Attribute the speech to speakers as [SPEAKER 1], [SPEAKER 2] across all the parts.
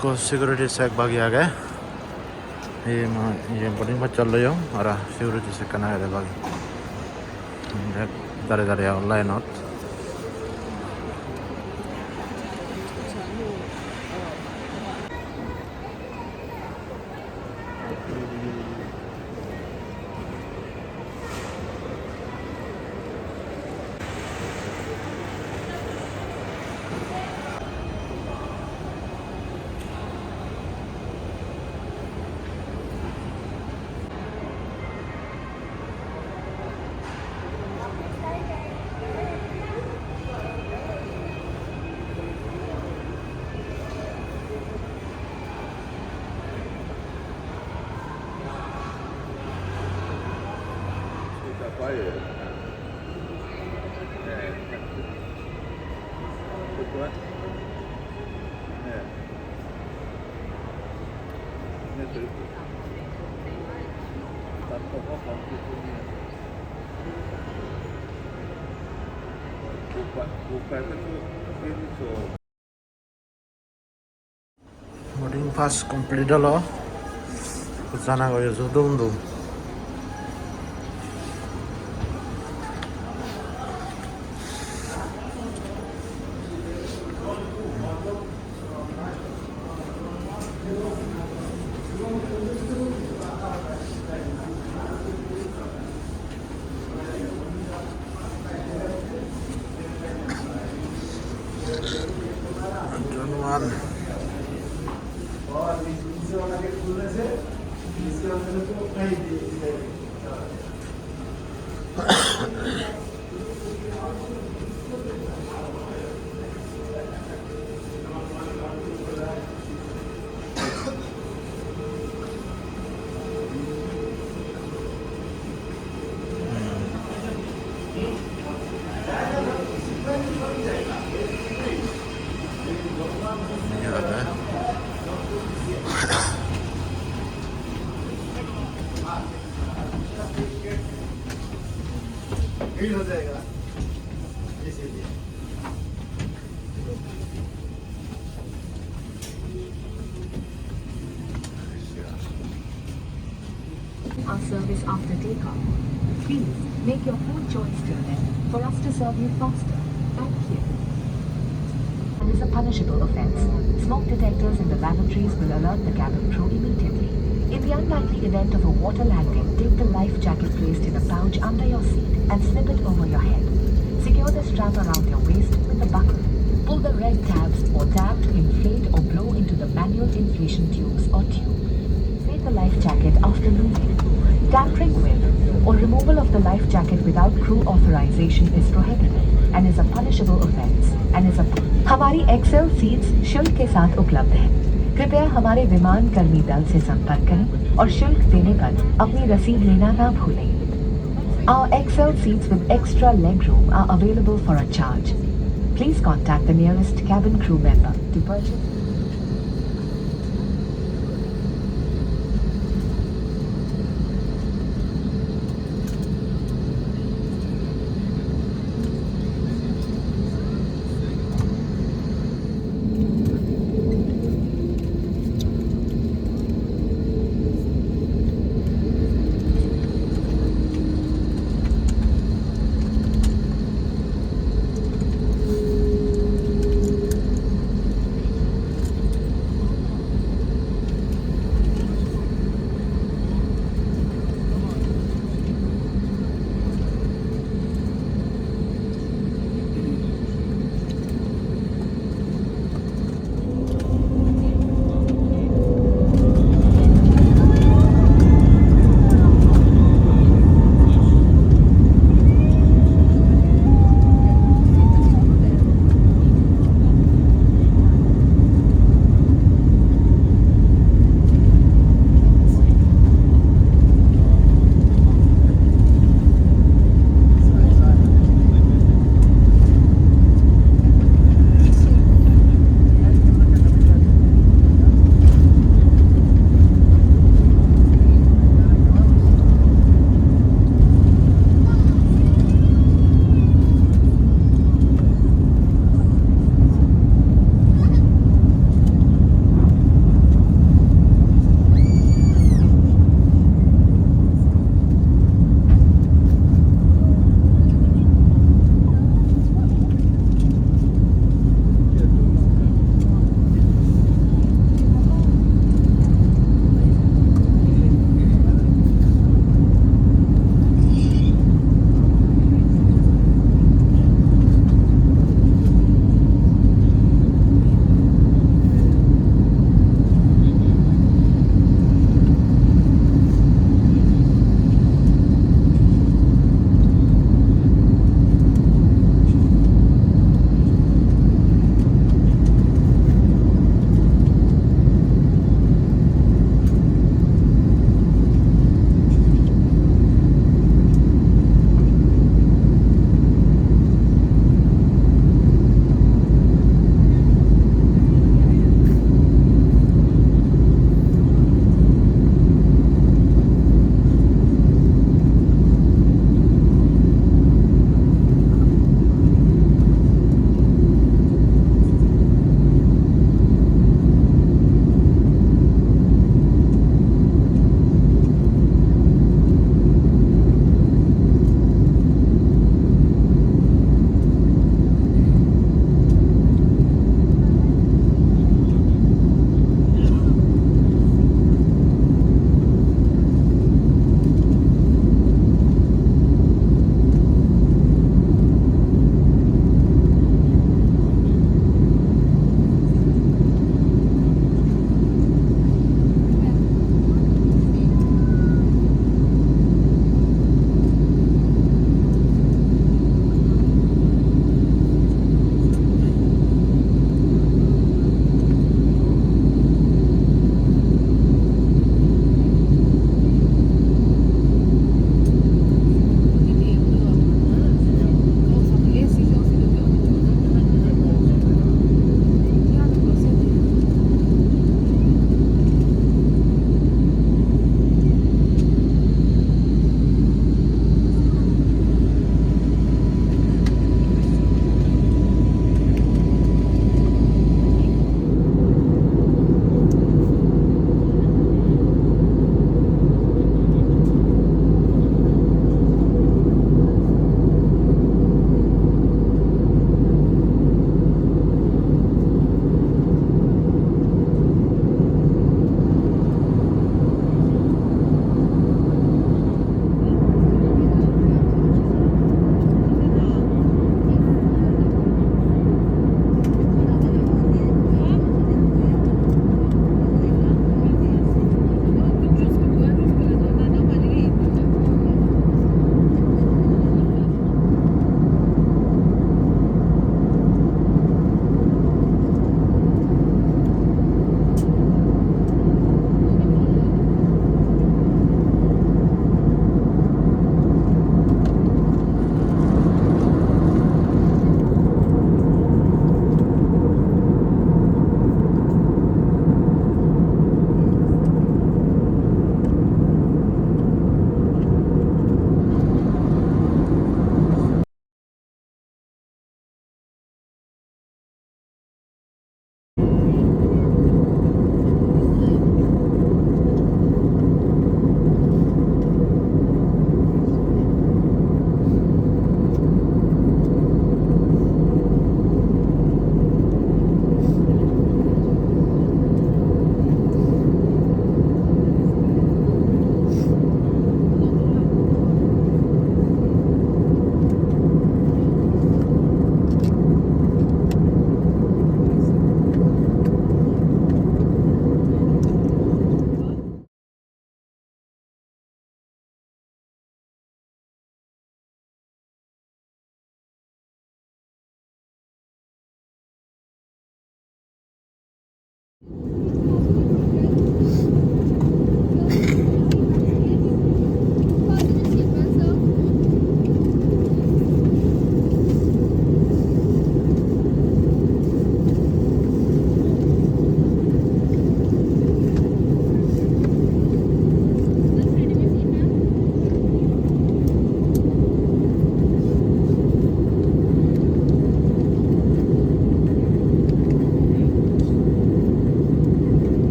[SPEAKER 1] को security check बागी आ गए ये बोर्डिंग पर चल रही हूँ और सिक्योरिटी चेक करना है बागी दारे दारे online out boarding pass complete hello जाना गयो जुदुंदु हो जाएगा इसीलिए
[SPEAKER 2] Our service after takeoff. Please make your food choice till then for us to serve you faster. Thank you. And is a punishable offence. Smoke detectors in the lavatories will alert the cabin crew immediately. In the unlikely event of a water landing, take the life jacket placed in a pouch under your seat and slip it over your head. Secure the strap around your waist with a buckle. Pull the red tabs or tab to inflate or blow into the manual inflation tubes or tube. Inflate the life jacket after loading. Tampering with or removal of the life jacket without crew authorization is prohibited and is a punishable offence and is a हमारी Excel seats शुल्क के साथ उपलब्ध है कृपया हमारे विमान कर्मी दल से संपर्क करें और शुल्क देने पर अपनी रसीद लेना ना भूलें Our XL seats with extra leg room are available for a charge. Please contact the nearest cabin crew member to purchase.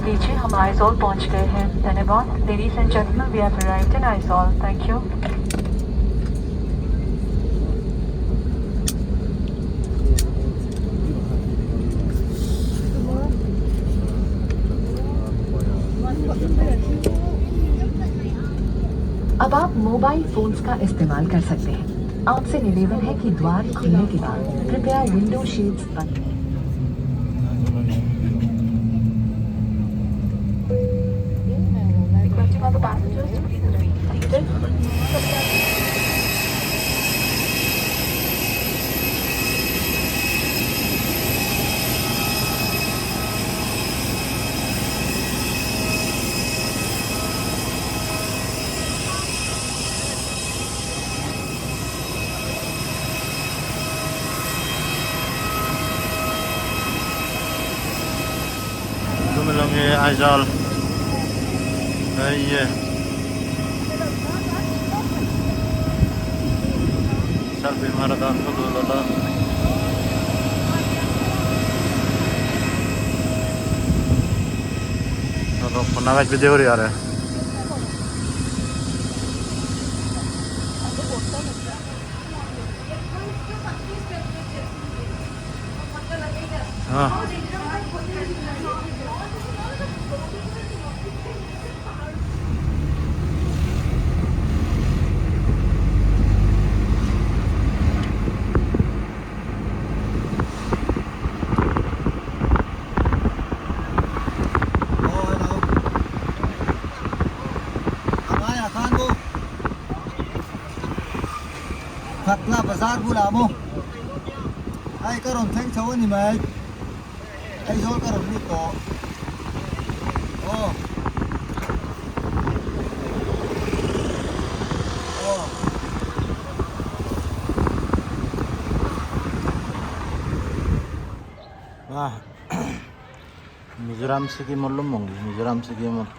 [SPEAKER 2] लीजिए, हम आइजॉल पहुंच गए हैं। धन्यवाद। Ladies and gentleman, we have arrived in Aizawl. Thank you. अब आप मोबाइल फोन्स का इस्तेमाल कर सकते हैं। आपसे निवेदन है कि द्वार खुलने के बाद कृपया विंडो शेड्स बंद करें। Requesting all the passengers to please remain seated.
[SPEAKER 1] Dumulong Aizal. Ay, selfie marathon ko dulu. Kalau pernah video ya re. Ah.
[SPEAKER 3] Thật là bazaar bula mo. Ai karon thang chaw ni mai. Ai zo karon ni to. Oh. Oh.
[SPEAKER 1] Wah. Mizoram sigi molum mongi. Mizoram sigi mol.